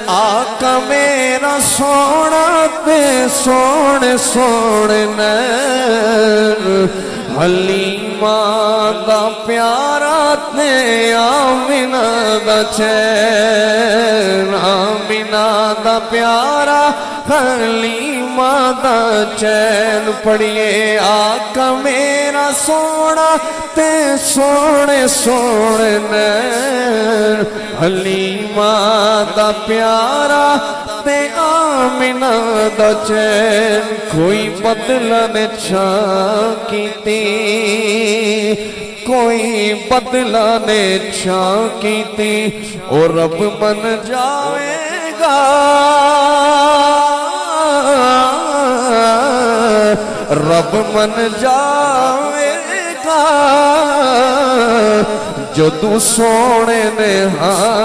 آقا میرا سونا تے سونے سونے حلیمہ دا پیارا تے آمینہ دا چین آمینہ دا پیارا حلیمہ دا چین پڑھئے آقا میرا سونا تے سونے سونے حلیمہ دا پیارا تے آمینہ دا چین کوئی بدلہ نے چھاں کیتی کوئی بدلہ نے چھاں کیتی اور رب من جائے گا رب من جائے گا جو تو سونے نے ہاں